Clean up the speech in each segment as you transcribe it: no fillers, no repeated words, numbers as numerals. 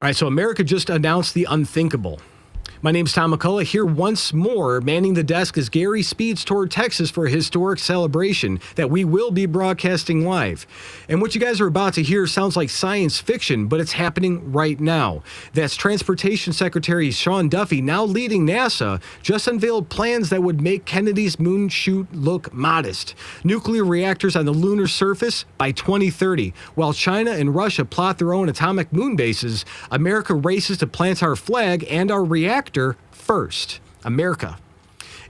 All right, so America just announced the unthinkable. My name's Tom McCullough, here once more, manning the desk as Gary speeds toward Texas for a historic celebration that we will be broadcasting live. And what you guys are about to hear sounds like science fiction, but it's happening right now. That's Transportation Secretary Sean Duffy, now leading NASA, just unveiled plans that would make Kennedy's moon shoot look modest. Nuclear reactors on the lunar surface by 2030. While China and Russia plot their own atomic moon bases, America races to plant our flag and our reactor first. America.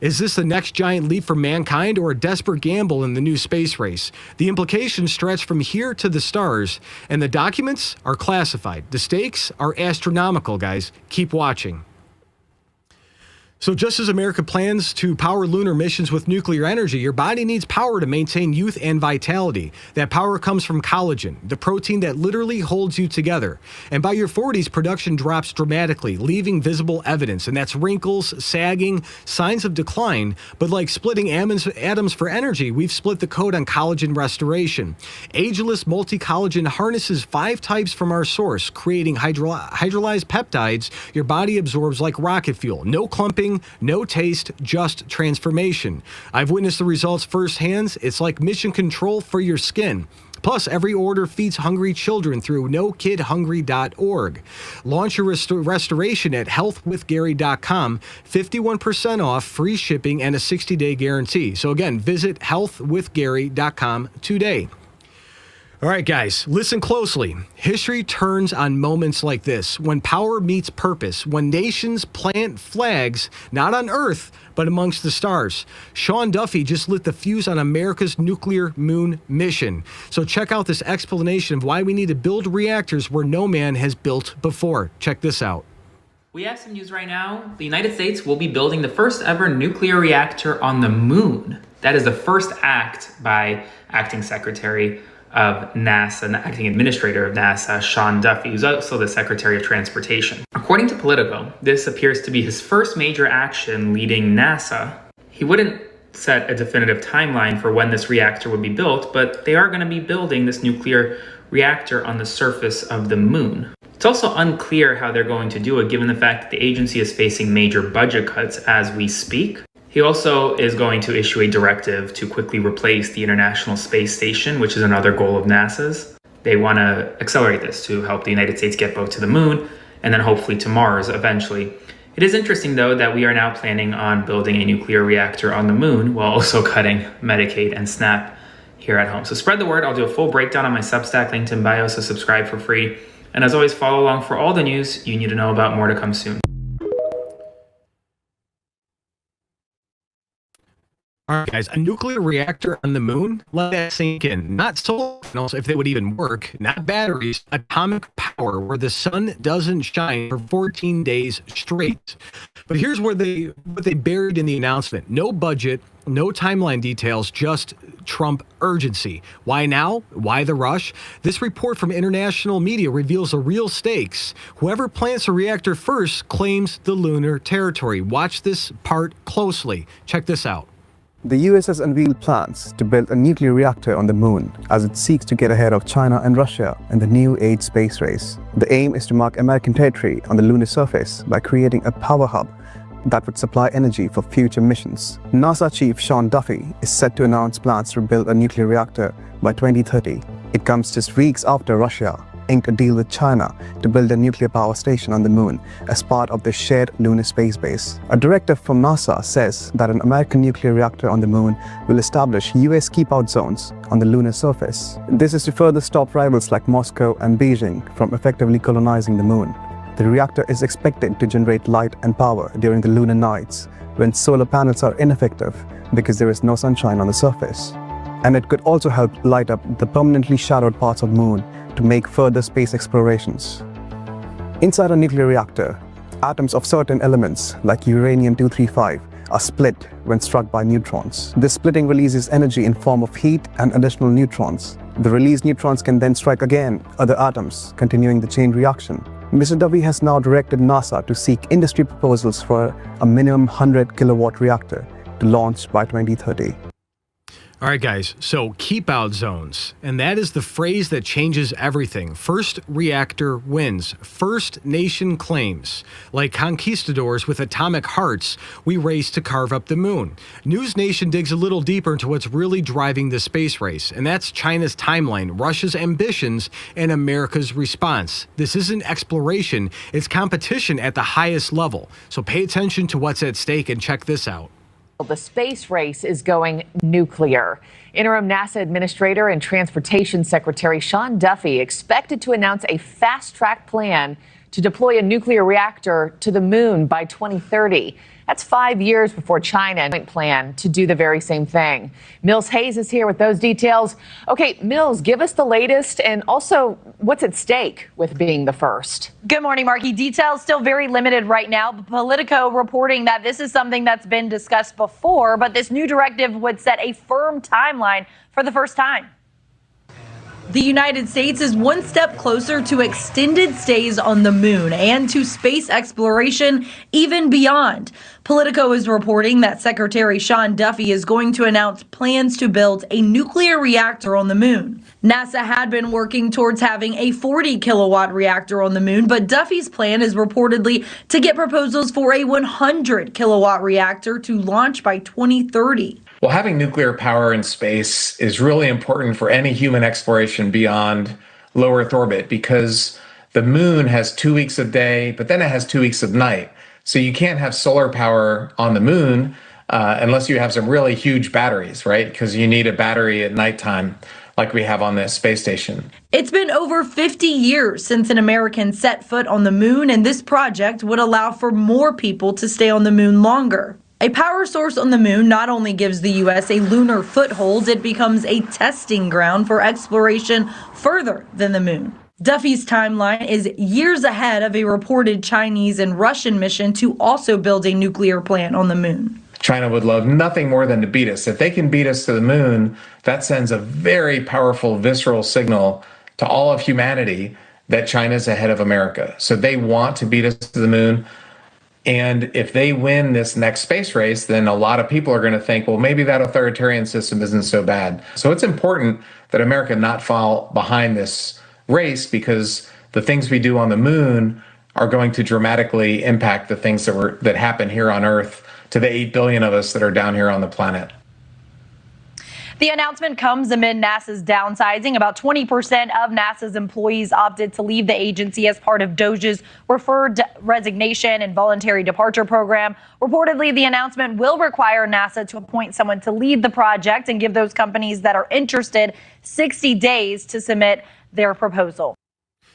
Is this the next giant leap for mankind or a desperate gamble in the new space race? The implications stretch from here to the stars, and the documents are classified. The stakes are astronomical, guys. Keep watching. So just as America plans to power lunar missions with nuclear energy, your body needs power to maintain youth and vitality. That power comes from collagen, the protein that literally holds you together. And by your 40s, production drops dramatically, leaving visible evidence. And that's wrinkles, sagging, signs of decline. But like splitting atoms for energy, we've split the code on collagen restoration. Ageless multi-collagen harnesses 5 types from our source, creating hydrolyzed peptides your body absorbs like rocket fuel. No clumping, no taste, just transformation. I've witnessed the results firsthand. It's like mission control for your skin. Plus, every order feeds hungry children through nokidhungry.org. Launch your restoration at healthwithgary.com. 51% off, free shipping, and a 60-day guarantee. So again, visit healthwithgary.com today. All right, guys, listen closely. History turns on moments like this, when power meets purpose, when nations plant flags, not on Earth, but amongst the stars. Sean Duffy just lit the fuse on America's nuclear moon mission. So check out this explanation of why we need to build reactors where no man has built before. Check this out. We have some news right now. The United States will be building the first ever nuclear reactor on the moon. That is the first act by Acting Secretary of NASA and the acting administrator of NASA, Sean Duffy, who's also the Secretary of Transportation. According to Politico, this appears to be his first major action leading NASA. He wouldn't set a definitive timeline for when this reactor would be built, but they are going to be building this nuclear reactor on the surface of the moon. It's also unclear how they're going to do it, given the fact that the agency is facing major budget cuts as we speak. He also is going to issue a directive to quickly replace the International Space Station, which is another goal of NASA's. They want to accelerate this to help the United States get both to the moon and then hopefully to Mars eventually. It is interesting, though, that we are now planning on building a nuclear reactor on the moon while also cutting Medicaid and SNAP here at home. So spread the word. I'll do a full breakdown on my Substack, linked in bio, so subscribe for free. And as always, follow along for all the news you need to know about. More to come soon. All right, guys, a nuclear reactor on the moon? Let that sink in. Not solar panels, if they would even work, not batteries, atomic power where the sun doesn't shine for 14 days straight. But here's what they buried in the announcement. No budget, no timeline details, just Trump urgency. Why now? Why the rush? This report from international media reveals the real stakes. Whoever plants a reactor first claims the lunar territory. Watch this part closely. Check this out. The US has unveiled plans to build a nuclear reactor on the moon as it seeks to get ahead of China and Russia in the new age space race. The aim is to mark American territory on the lunar surface by creating a power hub that would supply energy for future missions. NASA Chief Sean Duffy is set to announce plans to build a nuclear reactor by 2030. It comes just weeks after Russia inked a deal with China to build a nuclear power station on the moon as part of the shared lunar space base. A directive from NASA says that an American nuclear reactor on the moon will establish US keep-out zones on the lunar surface. This is to further stop rivals like Moscow and Beijing from effectively colonizing the moon. The reactor is expected to generate light and power during the lunar nights when solar panels are ineffective because there is no sunshine on the surface. And it could also help light up the permanently shadowed parts of the moon to make further space explorations. Inside a nuclear reactor, atoms of certain elements like uranium-235 are split when struck by neutrons. This splitting releases energy in form of heat and additional neutrons. The released neutrons can then strike again other atoms, continuing the chain reaction. Mr. Duffy has now directed NASA to seek industry proposals for a minimum 100 kilowatt reactor to launch by 2030. All right, guys, so keep out zones. And that is the phrase that changes everything. First reactor wins. First nation claims. Like conquistadors with atomic hearts, we race to carve up the moon. News Nation digs a little deeper into what's really driving the space race, and that's China's timeline, Russia's ambitions, and America's response. This isn't exploration, it's competition at the highest level. So pay attention to what's at stake and check this out. The space race is going nuclear. Interim NASA Administrator and Transportation Secretary Sean Duffy expected to announce a fast-track plan to deploy a nuclear reactor to the moon by 2030. That's 5 years before China plan to do the very same thing. Mills Hayes is here with those details. Okay, Mills, give us the latest and also what's at stake with being the first. Good morning, Marky. Details still very limited right now. Politico reporting that this is something that's been discussed before, but this new directive would set a firm timeline for the first time. The United States is one step closer to extended stays on the moon and to space exploration even beyond. Politico is reporting that Secretary Sean Duffy is going to announce plans to build a nuclear reactor on the moon. NASA had been working towards having a 40 kilowatt reactor on the moon, but Duffy's plan is reportedly to get proposals for a 100 kilowatt reactor to launch by 2030. Well, having nuclear power in space is really important for any human exploration beyond low Earth orbit because the moon has 2 weeks of day, but then it has 2 weeks of night. So you can't have solar power on the moon unless you have some really huge batteries, right? Because you need a battery at nighttime like we have on the space station. It's been over 50 years since an American set foot on the moon, and this project would allow for more people to stay on the moon longer. A power source on the moon not only gives the U.S. a lunar foothold, it becomes a testing ground for exploration further than the moon. Duffy's timeline is years ahead of a reported Chinese and Russian mission to also build a nuclear plant on the moon. China would love nothing more than to beat us. If they can beat us to the moon, that sends a very powerful visceral signal to all of humanity that China's ahead of America. So they want to beat us to the moon. And if they win this next space race, then a lot of people are going to think, well, maybe that authoritarian system isn't so bad. So it's important that America not fall behind this race because the things we do on the moon are going to dramatically impact the things that happen here on Earth to the 8 billion of us that are down here on the planet. The announcement comes amid NASA's downsizing. About 20% of NASA's employees opted to leave the agency as part of DOGE's referred resignation and voluntary departure program. Reportedly, the announcement will require NASA to appoint someone to lead the project and give those companies that are interested 60 days to submit their proposal.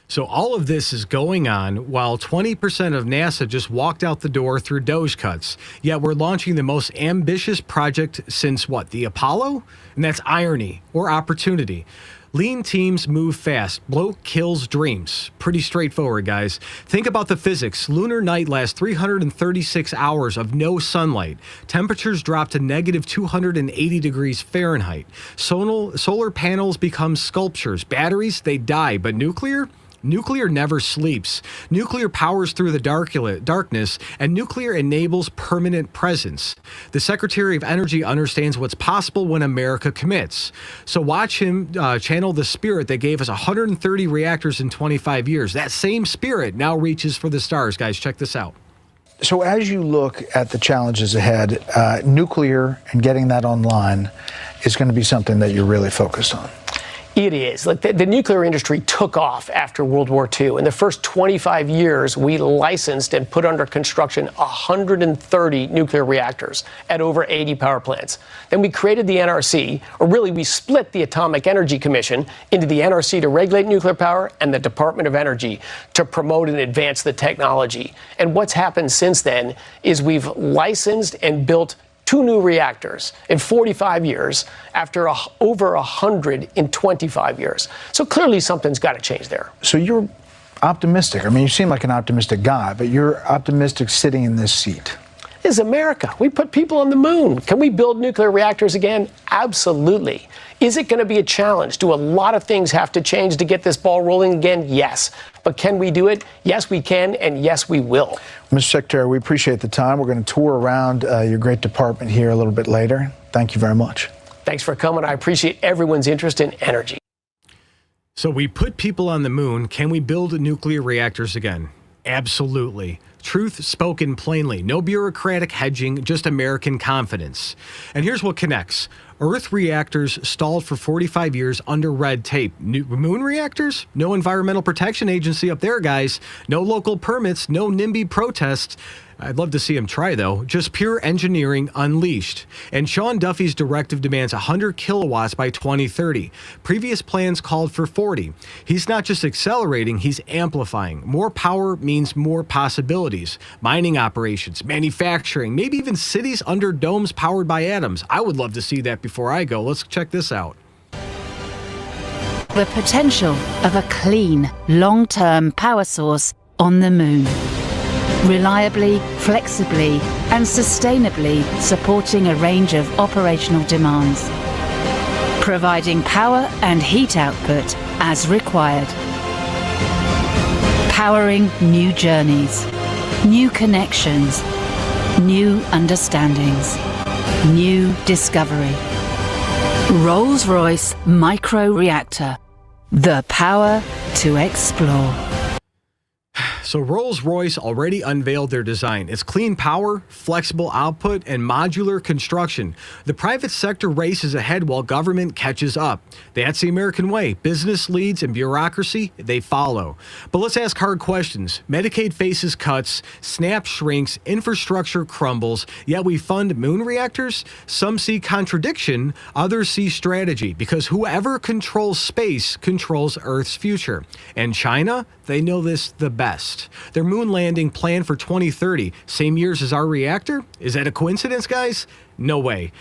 So all of this is going on while 20% of NASA just walked out the door through DOGE cuts. Yet we're launching the most ambitious project since what, the Apollo? And that's irony or opportunity. Lean teams move fast. Bloat kills dreams. Pretty straightforward, guys. Think about the physics. Lunar night lasts 336 hours of no sunlight. Temperatures drop to negative 280 degrees Fahrenheit. Solar panels become sculptures. Batteries, they die. But nuclear? Nuclear never sleeps. Nuclear powers through the darkness, and nuclear enables permanent presence. The Secretary of Energy understands what's possible when America commits. So watch him channel the spirit that gave us 130 reactors in 25 years. That same spirit now reaches for the stars. Guys, check this out. So as you look at the challenges ahead, nuclear and getting that online is going to be something that you're really focused on. It is. Like the nuclear industry took off after World War II. In the first 25 years, we licensed and put under construction 130 nuclear reactors at over 80 power plants. Then we created the NRC, or really we split the Atomic Energy Commission into the NRC to regulate nuclear power and the Department of Energy to promote and advance the technology. And what's happened since then is we've licensed and built 2 new reactors in 45 years after over 100 in 25 years. So clearly something's got to change there. So you're optimistic. I mean, you seem like an optimistic guy, but you're optimistic sitting in this seat. This is America. We put people on the moon. Can we build nuclear reactors again? Absolutely. Is it going to be a challenge? Do a lot of things have to change to get this ball rolling again? Yes. But can we do it? Yes, we can, and yes, we will. Mr. Secretary, we appreciate the time. We're going to tour around your great department here a little bit later. Thank you very much. Thanks for coming. I appreciate everyone's interest in energy. So we put people on the moon. Can we build nuclear reactors again? Absolutely. Truth spoken plainly. No bureaucratic hedging, just American confidence. And here's what connects. Earth reactors stalled for 45 years under red tape. Moon reactors? No environmental protection agency up there, guys. No local permits, no NIMBY protests. I'd love to see him try, though. Just pure engineering unleashed. And Sean Duffy's directive demands 100 kilowatts by 2030. Previous plans called for 40. He's not just accelerating, he's amplifying. More power means more possibilities. Mining operations, manufacturing, maybe even cities under domes powered by atoms. I would love to see that before I go. Let's check this out. The potential of a clean, long-term power source on the moon. Reliably, flexibly, and sustainably supporting a range of operational demands. Providing power and heat output as required. Powering new journeys, new connections, new understandings, new discovery. Rolls-Royce Micro Reactor. The power to explore. So Rolls-Royce already unveiled their design. It's clean power, flexible output, and modular construction. The private sector races ahead while government catches up. That's the American way. Business leads and bureaucracy, they follow. But let's ask hard questions. Medicaid faces cuts, SNAP shrinks, infrastructure crumbles, yet we fund moon reactors? Some see contradiction, others see strategy, because whoever controls space controls Earth's future. And China? They know this the best. Their moon landing planned for 2030, same years as our reactor? Is that a coincidence, guys? No way.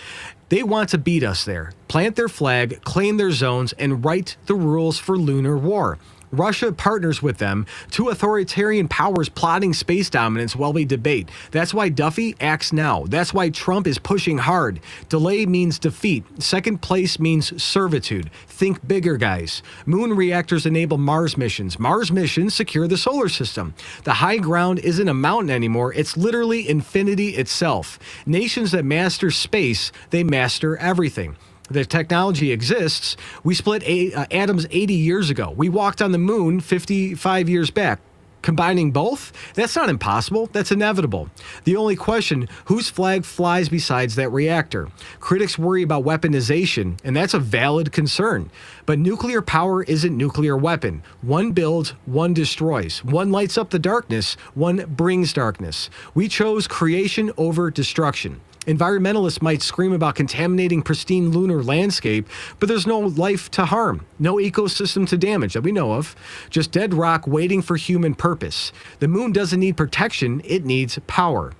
They want to beat us there, plant their flag, claim their zones, and write the rules for lunar war. Russia partners with them, two authoritarian powers plotting space dominance while we debate. That's why Duffy acts now. That's why Trump is pushing hard. Delay means defeat. Second place means servitude. Think bigger, guys. Moon reactors enable Mars missions. Mars missions secure the solar system. The high ground isn't a mountain anymore. It's literally infinity itself. Nations that master space, they master everything. The technology exists. We split atoms 80 years ago. We walked on the moon 55 years back. Combining both? That's not impossible. That's inevitable. The only question, whose flag flies besides that reactor? Critics worry about weaponization, and that's a valid concern. But nuclear power isn't nuclear weapon. One builds, one destroys. One lights up the darkness, one brings darkness. We chose creation over destruction. Environmentalists might scream about contaminating pristine lunar landscape, but there's no life to harm, no ecosystem to damage that we know of, just dead rock waiting for human purpose. The moon doesn't need protection, it needs power.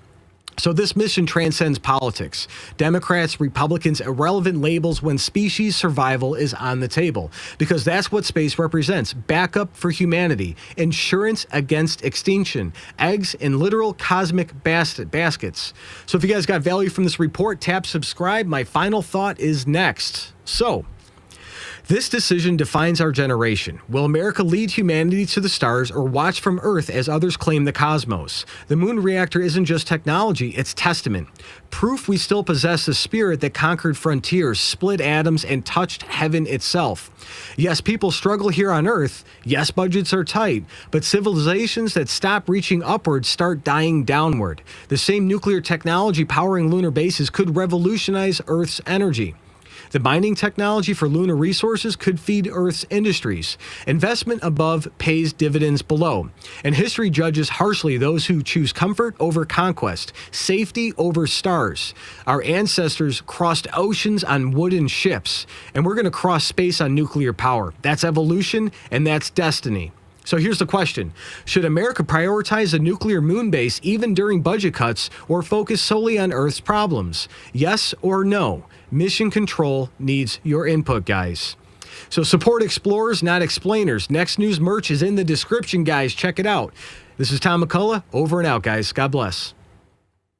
So this mission transcends politics. Democrats, Republicans, irrelevant labels when species survival is on the table. Because that's what space represents. Backup for humanity. Insurance against extinction. Eggs in literal cosmic baskets. So if you guys got value from this report, tap subscribe. My final thought is next. So, this decision defines our generation. Will America lead humanity to the stars or watch from Earth as others claim the cosmos? The moon reactor isn't just technology, it's testament. Proof we still possess the spirit that conquered frontiers, split atoms, and touched heaven itself. Yes, people struggle here on Earth. Yes, budgets are tight. But civilizations that stop reaching upward start dying downward. The same nuclear technology powering lunar bases could revolutionize Earth's energy. The mining technology for lunar resources could feed Earth's industries. Investment above pays dividends below. And history judges harshly those who choose comfort over conquest, safety over stars. Our ancestors crossed oceans on wooden ships, and we're going to cross space on nuclear power. That's evolution, and that's destiny. So here's the question. Should America prioritize a nuclear moon base even during budget cuts or focus solely on Earth's problems? Yes or no? Mission control needs your input, guys. So support explorers, not explainers. Next News merch is in the description, guys. Check it out. This is Tom McCullough. Over and out, guys. God bless.